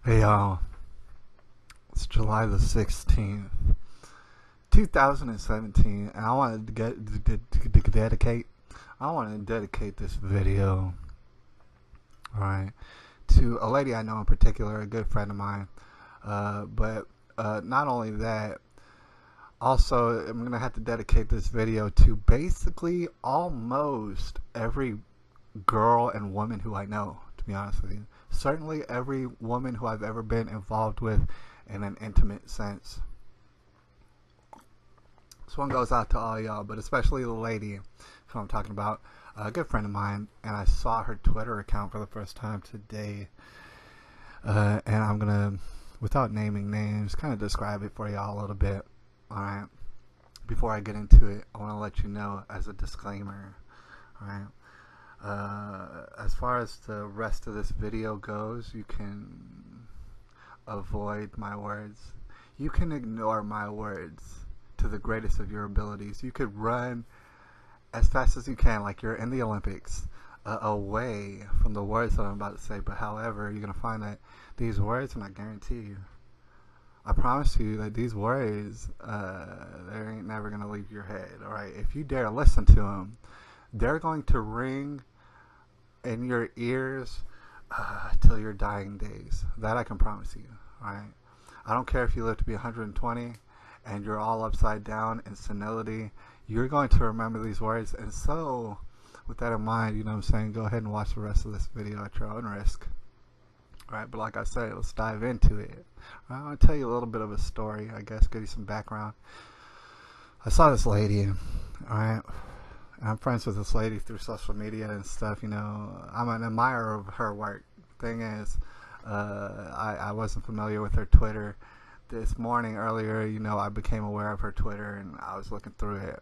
Hey y'all, it's July the 16th, 2017, and I want to dedicate this video, alright, to a lady I know in particular, a good friend of mine. But not only that, also I'm going to have to dedicate this video to basically almost every girl and woman who I know, to be honest with you. Certainly every woman who I've ever been involved with in an intimate sense. This one goes out to all y'all, but especially the lady who I'm talking about, a good friend of mine, and I saw her Twitter account for the first time today. And I'm going to, without naming names, kind of describe it for y'all a little bit. Alright? Before I get into it, I want to let you know as a disclaimer. Alright? As far as the rest of this video goes, you can avoid my words. You can ignore my words to the greatest of your abilities. You could run as fast as you can, like you're in the Olympics, away from the words that I'm about to say. But however, you're going to find that these words, and I guarantee you, I promise you that these words, they ain't never going to leave your head. Alright, if you dare listen to them, they're going to ring in your ears till your dying days. That I can promise you. Alright, I don't care if you live to be 120 and you're all upside down in senility. You're going to remember these words. And so, with that in mind, you know what I'm saying, go ahead and watch the rest of this video at your own risk. Alright, but like I said, let's dive into it. I'm going to tell you a little bit of a story, I guess, give you some background. I saw this lady, alright. I'm friends with this lady through social media and stuff. You know, I'm an admirer of her work. Thing is, I wasn't familiar with her Twitter. This morning, earlier, you know, I became aware of her Twitter and I was looking through it.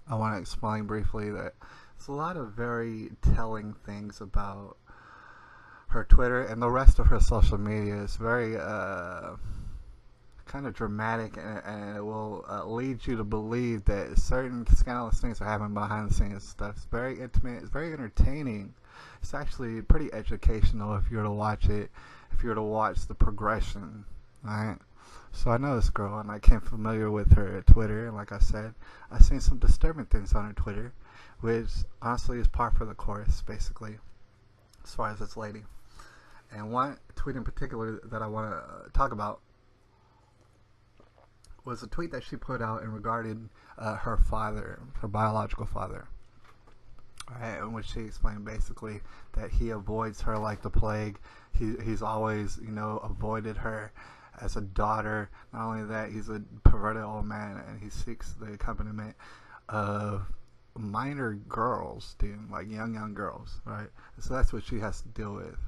I want to explain briefly that there's a lot of very telling things about her Twitter and the rest of her social media. It's very kind of dramatic, and it will lead you to believe that certain scandalous things are happening behind the scenes stuff. It's very intimate. It's very entertaining. It's actually pretty educational if you were to watch it, if you were to watch the progression. Alright? So I know this girl, and I came familiar with her Twitter, and like I said, I've seen some disturbing things on her Twitter, which honestly is par for the course, basically, as far as this lady. And one tweet in particular that I want to talk about was a tweet that she put out in regarding her father, her biological father, right, in which she explained basically that he avoids her like the plague. He's always, you know, avoided her as a daughter. Not only that, he's a perverted old man, and he seeks the accompaniment of minor girls, dude, like young girls, right? So that's what she has to deal with.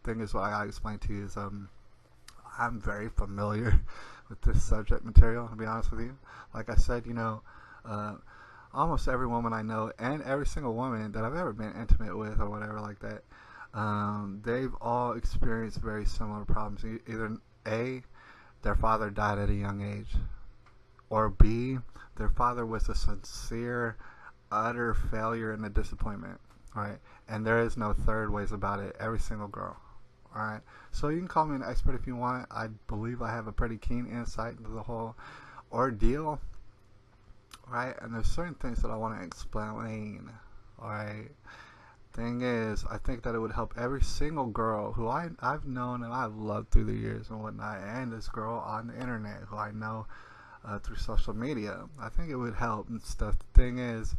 Thing is, what I gotta explain to you is, I'm very familiar with this subject material, to be honest with you. Like I said, you know, almost every woman I know, and every single woman that I've ever been intimate with or whatever like that, they've all experienced very similar problems. Either A, their father died at a young age, or B, their father was a sincere, utter failure and a disappointment, right? And there is no third ways about it. Every single girl. Alright, so you can call me an expert if you want. I believe I have a pretty keen insight into the whole ordeal. Alright, and there's certain things that I want to explain. Alright, thing is, I think that it would help every single girl who I've known and I've loved through the years and whatnot, and this girl on the internet who I know through social media. I think it would help and stuff. The thing is,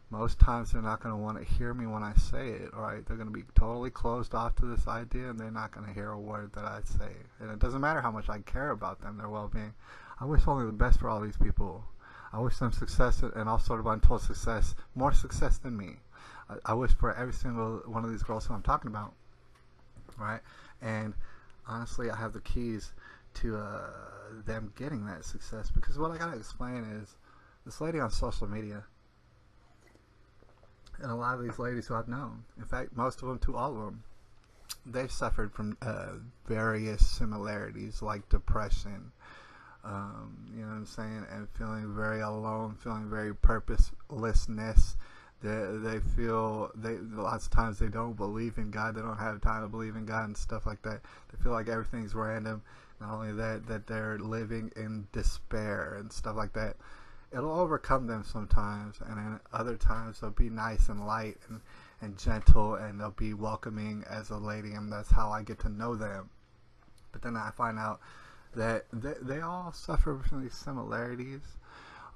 most times they're not going to want to hear me when I say it, alright? They're going to be totally closed off to this idea, and they're not going to hear a word that I say. And it doesn't matter how much I care about them, their well-being. I wish only the best for all these people. I wish them success and all sort of untold success, more success than me. I wish for every single one of these girls who I'm talking about, right? And honestly, I have the keys to them getting that success, because what I got to explain is this lady on social media, and a lot of these ladies who I've known, in fact, most of them to all of them, they've suffered from various similarities like depression, you know what I'm saying, and feeling very alone, feeling very purposelessness. They feel lots of times they don't believe in God. They don't have time to believe in God and stuff like that. They feel like everything's random. Not only that they're living in despair and stuff like that. It'll overcome them sometimes, and then other times they'll be nice and light and gentle, and they'll be welcoming as a lady, and that's how I get to know them. But then I find out that they all suffer from these similarities.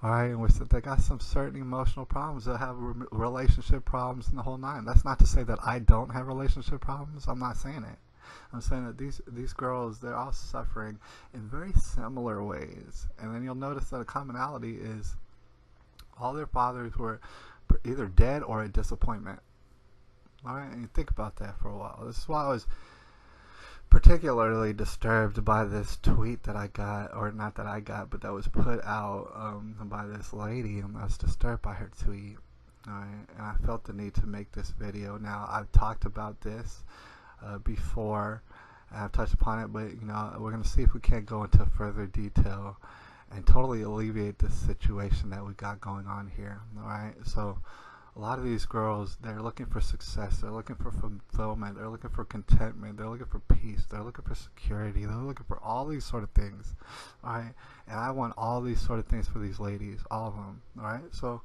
Alright, and they got some certain emotional problems. They'll have relationship problems and the whole nine. That's not to say that I don't have relationship problems. I'm not saying it. I'm saying that these girls, they're all suffering in very similar ways. And then you'll notice that a commonality is all their fathers were either dead or a disappointment. Alright, and you think about that for a while. This is why I was particularly disturbed by this tweet that I got, or not that I got, but that was put out by this lady, and I was disturbed by her tweet. Alright, and I felt the need to make this video. Now, I've talked about this before, and I've touched upon it, but we're going to see if we can't go into further detail and totally alleviate this situation that we got going on here. Alright, so a lot of these girls, they're looking for success, they're looking for fulfillment, they're looking for contentment, they're looking for peace, they're looking for security, they're looking for all these sort of things. Alright, and I want all these sort of things for these ladies, all of them. Alright, so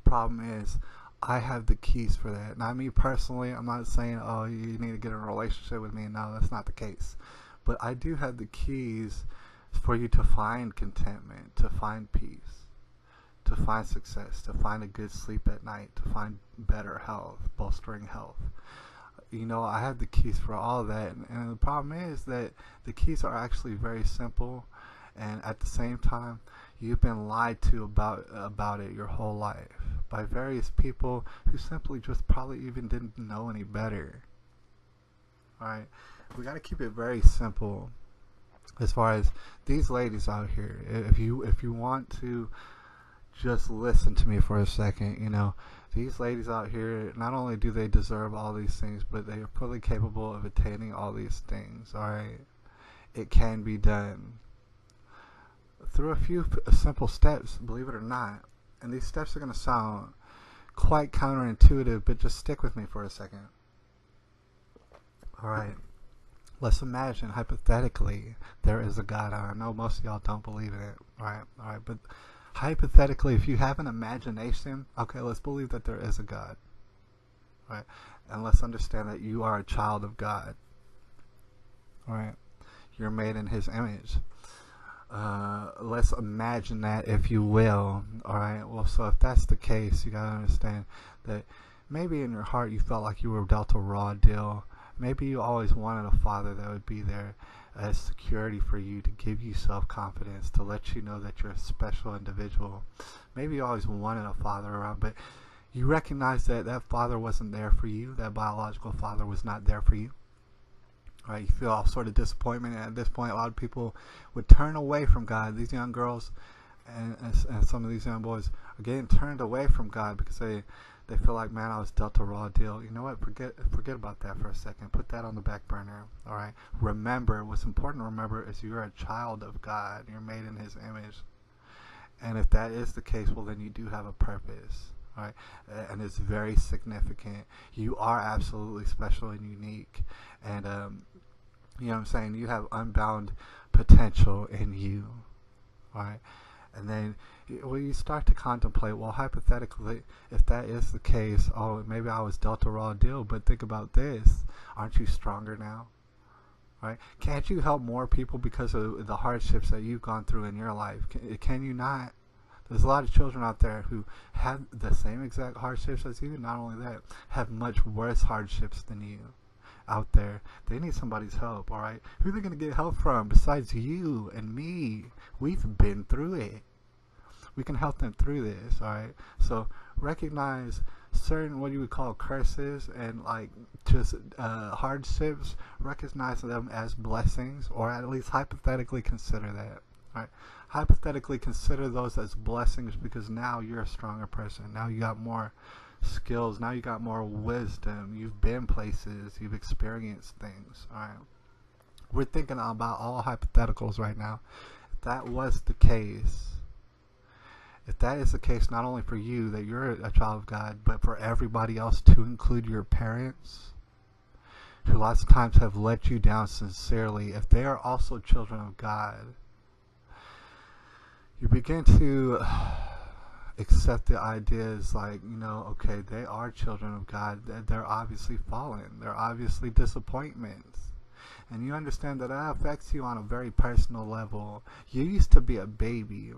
problem is, I have the keys for that. Now, me personally, I'm not saying, oh, you need to get in a relationship with me. No, that's not the case. But I do have the keys for you to find contentment, to find peace, to find success, to find a good sleep at night, to find better health, bolstering health. I have the keys for all of that. And the problem is that the keys are actually very simple. And at the same time, you've been lied to about it your whole life by various people who simply just probably even didn't know any better. Alright, we got to keep it very simple as far as these ladies out here. If you want to just listen to me for a second, these ladies out here, not only do they deserve all these things, but they are fully capable of attaining all these things. Alright, it can be done through a few simple steps, believe it or not. And these steps are going to sound quite counterintuitive, but just stick with me for a second. Alright, let's imagine, hypothetically, there is a God. I know most of y'all don't believe in it. Alright, but hypothetically, if you have an imagination, okay, let's believe that there is a God. Alright, and let's understand that you are a child of God. Alright, you're made in His image. Let's imagine that, if you will. Alright, well, so if that's the case, you gotta understand that maybe in your heart you felt like you were dealt a raw deal. Maybe you always wanted a father that would be there as security for you, to give you self-confidence, to let you know that you're a special individual. Maybe you always wanted a father around, but you recognize that that father wasn't there for you. That biological father was not there for you. Right, you feel all sort of disappointment, and at this point a lot of people would turn away from God. These young girls and some of these young boys are getting turned away from God because they feel like, man, I was dealt a raw deal. You know what, forget about that for a second. Put that on the back burner. Alright, remember, what's important to remember is you're a child of God. You're made in His image, and if that is the case, well, then you do have a purpose. Alright, and it's very significant. You are absolutely special and unique, and you know what I'm saying, you have unbound potential in you. Alright, and then when you start to contemplate, well, hypothetically, if that is the case, oh, maybe I was dealt a raw deal, but think about this, aren't you stronger now? Right? Can't you help more people because of the hardships that you've gone through in your life? Can you not? There's a lot of children out there who have the same exact hardships as you. Not only that, have much worse hardships than you out there. They need somebody's help, alright? Who are they going to get help from besides you and me? We've been through it. We can help them through this, alright? So recognize certain, what you would call curses and like just hardships. Recognize them as blessings, or at least hypothetically consider that. Alright, hypothetically consider those as blessings, because now you're a stronger person. Now you got more skills. Now you got more wisdom. You've been places. You've experienced things. Alright, we're thinking about all hypotheticals right now. If that was the case, if that is the case, not only for you that you're a child of God, but for everybody else, to include your parents, who lots of times have let you down sincerely, if they are also children of God, you begin to accept the ideas like, okay, they are children of God. They're obviously fallen. They're obviously disappointments. And you understand that affects you on a very personal level. You used to be a baby.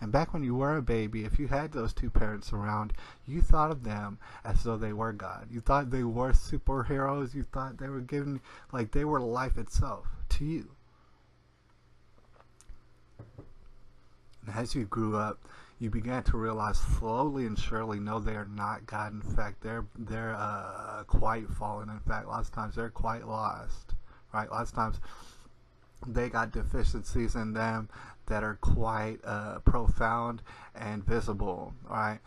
And back when you were a baby, if you had those two parents around, you thought of them as though they were God. You thought they were superheroes. You thought they were given, like they were life itself to you. And as you grew up, you began to realize slowly and surely, no, they are not God. In fact, they're quite fallen. In fact, lots of times they're quite lost. Right? Lots of times they got deficiencies in them that are quite profound and visible. Right?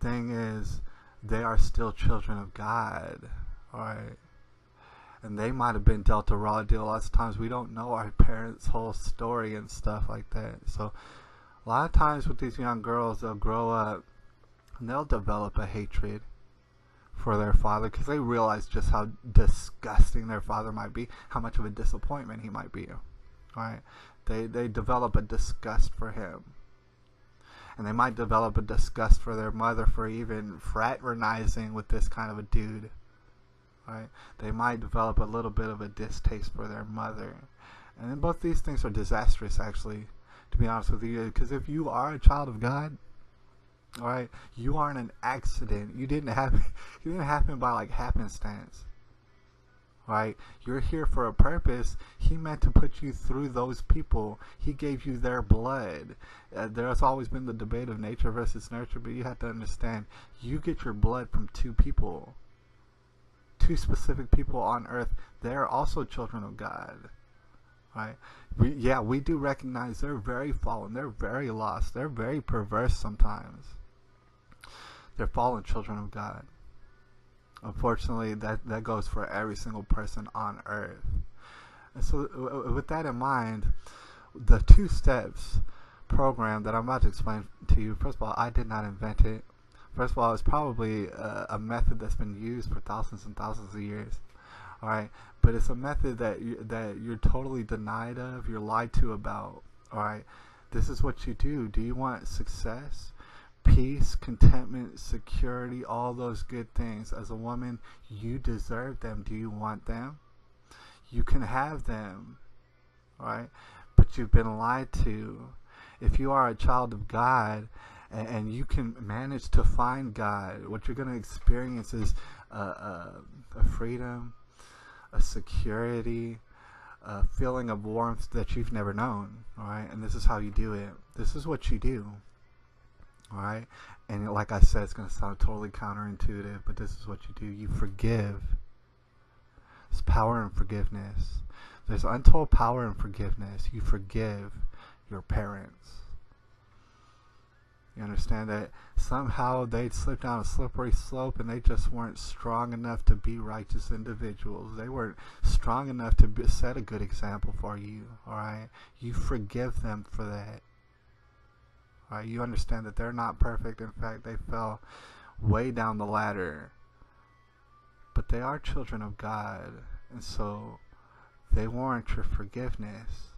Thing is, they are still children of God. Right? And they might have been dealt a raw deal. Lots of times we don't know our parents' whole story and stuff like that. So a lot of times with these young girls, they'll grow up and they'll develop a hatred for their father because they realize just how disgusting their father might be, how much of a disappointment he might be. Right? They develop a disgust for him. And they might develop a disgust for their mother for even fraternizing with this kind of a dude. Right? They might develop a little bit of a distaste for their mother. And then both these things are disastrous, actually, to be honest with you, because if you are a child of God, all right, you aren't an accident. You didn't happen by like happenstance. Right? You're here for a purpose. He meant to put you through those people. He gave you their blood. There's always been the debate of nature versus nurture, but you have to understand, you get your blood from two people. Two specific people on earth. They're also children of God. Right? We do recognize they're very fallen. They're very lost. They're very perverse sometimes. They're fallen children of God. Unfortunately, that goes for every single person on earth. And so with that in mind, the 2 steps program that I'm about to explain to you, first of all, I did not invent it. First of all, it's probably a method that's been used for thousands and thousands of years. All right, but it's a method that you're totally denied of, you're lied to about. All right, this is what you do. Do you want success, peace, contentment, security, all those good things? As a woman, you deserve them. Do you want them? You can have them. All right, but you've been lied to. If you are a child of God, and you can manage to find God, what you're going to experience is a freedom, a security, a feeling of warmth that you've never known. All right, and this is how you do it. This is what you do. All right, and like I said, it's going to sound totally counterintuitive, but this is what you do. You forgive. There's power in forgiveness. There's untold power in forgiveness. You forgive your parents. You understand that somehow they slipped down a slippery slope and they just weren't strong enough to be righteous individuals. They weren't strong enough to set a good example for you. All right, you forgive them for that. All right, you understand that they're not perfect. In fact, they fell way down the ladder, but they are children of God, and so they warrant your forgiveness.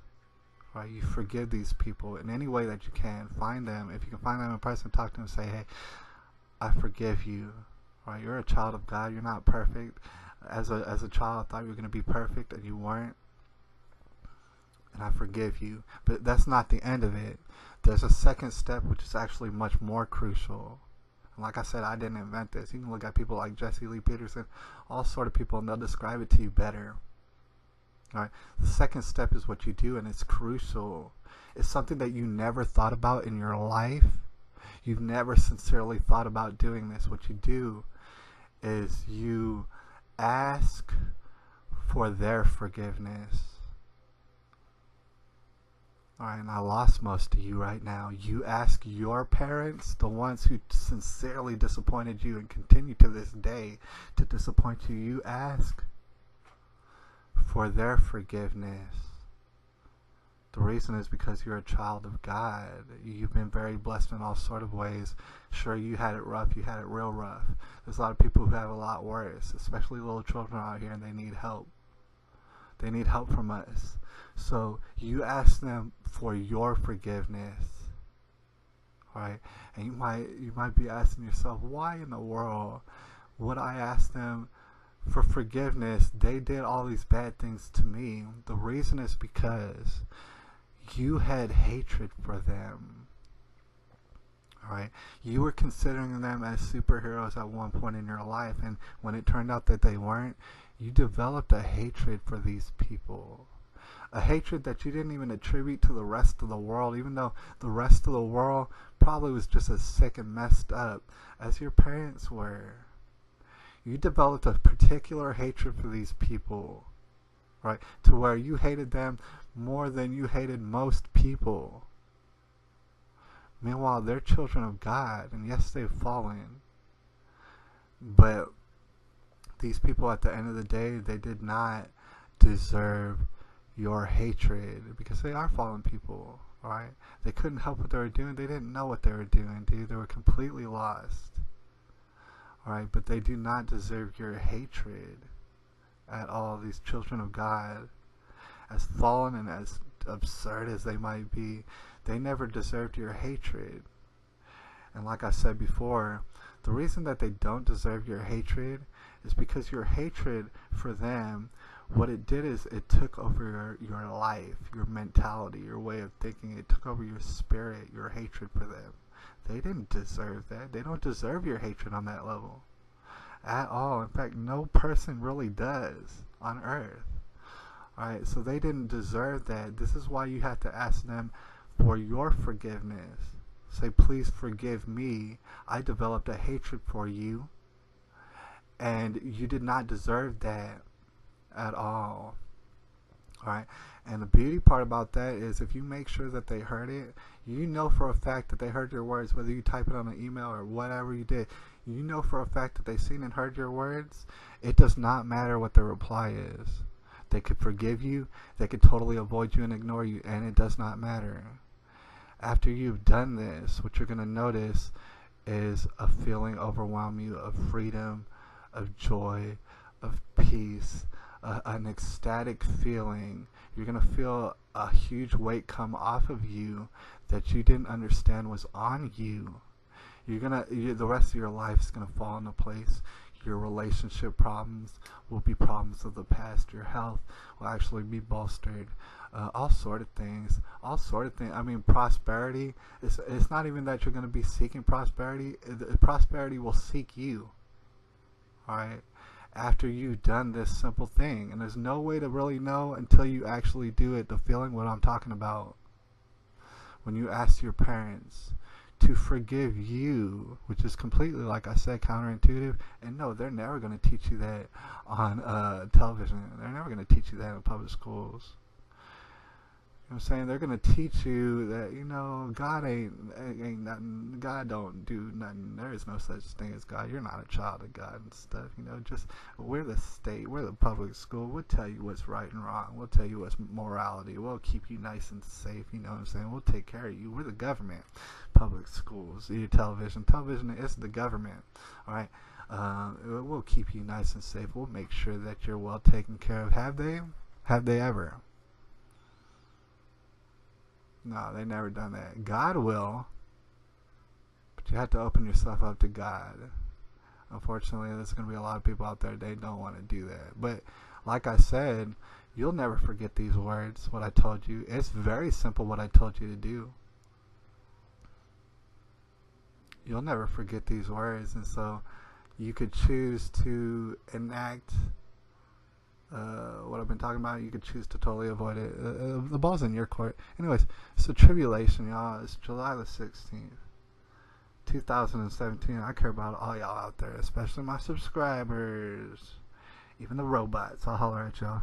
Right? You forgive these people in any way that you can. Find them. If you can find them in person, talk to them and say, hey, I forgive you. Right? You're a child of God. You're not perfect. As a child, I thought you were going to be perfect, and you weren't. And I forgive you. But that's not the end of it. There's a second step, which is actually much more crucial. And like I said, I didn't invent this. You can look at people like Jesse Lee Peterson, all sort of people, and they'll describe it to you better. All right. The second step is what you do, and it's crucial. It's something that you never thought about in your life. You've never sincerely thought about doing this. What you do is you ask for their forgiveness. All right, and I lost most of you right now. You ask your parents, the ones who sincerely disappointed you and continue to this day to disappoint you, you ask for their forgiveness. The reason is because you're a child of God. You've been very blessed in all sort of ways. Sure, you had it rough. You had it real rough. There's a lot of people who have a lot worse, especially little children out here, and they need help. They need help from us. So you ask them for your forgiveness, right? And you might be asking yourself, why in the world would I ask them for forgiveness? They did all these bad things to me. The reason is because you had hatred for them. Alright? You were considering them as superheroes at one point in your life, and when it turned out that they weren't, you developed a hatred for these people. A hatred that you didn't even attribute to the rest of the world, even though the rest of the world probably was just as sick and messed up as your parents were. You developed a particular hatred for these people, right? To where you hated them more than you hated most people. Meanwhile, they're children of God, and yes, they've fallen. But these people, at the end of the day, they did not deserve your hatred, because they are fallen people, right? They couldn't help what they were doing. They didn't know what they were doing, dude. They were completely lost. Alright, but they do not deserve your hatred at all. These children of God, as fallen and as absurd as they might be, they never deserved your hatred. And like I said before, the reason that they don't deserve your hatred is because your hatred for them, what it did is it took over your life, your mentality, your way of thinking. It took over your spirit, your hatred for them. They didn't deserve that. They don't deserve your hatred on that level at all. In fact, no person really does on earth. Alright, so they didn't deserve that. This is why you have to ask them for your forgiveness. Say, please forgive me. I developed a hatred for you, and you did not deserve that at all. Alright, and the beauty part about that is if you make sure that they heard it, you know for a fact that they heard your words, whether you type it on an email or whatever you did, you know for a fact that they seen and heard your words. It does not matter what the reply is. They could forgive you, they could totally avoid you and ignore you, and it does not matter. After you've done this, what you're going to notice is a feeling overwhelm you of freedom, of joy, of peace, an ecstatic feeling. You're going to feel a huge weight come off of you that you didn't understand was on you. The rest of your life is going to fall into place. Your relationship problems will be problems of the past. Your health will actually be bolstered. All sort of things. I mean, prosperity. It's not even that you're going to be seeking prosperity. Prosperity will seek you. Alright? After you've done this simple thing. And there's no way to really know until you actually do it. The feeling what I'm talking about. When you ask your parents to forgive you, which is completely, like I said, counterintuitive. And no, they're never going to teach you that on television. They're never going to teach you that in public schools. You know what I'm saying? They're going to teach you that, you know, God ain't nothing. God don't do nothing. There is no such thing as God. You're not a child of God and stuff. You know, just we're the state. We're the public school. We'll tell you what's right and wrong. We'll tell you what's morality. We'll keep you nice and safe. You know what I'm saying? We'll take care of you. We're the government. Public schools, your television. Television is the government. All right? We'll keep you nice and safe. We'll make sure that you're well taken care of. Have they? Have they ever? No, they never done that. God will, but you have to open yourself up to God. Unfortunately, there's going to be a lot of people out there, they don't want to do that. But like I said, you'll never forget these words, what I told you. It's very simple what I told you to do. You'll never forget these words, and so you could choose to enact what I've been talking about. You could choose to totally avoid it. The ball's in your court. Anyways, so tribulation, y'all. It's July the 16th, 2017. I care about all y'all out there, especially my subscribers, even the robots. I'll holler at y'all.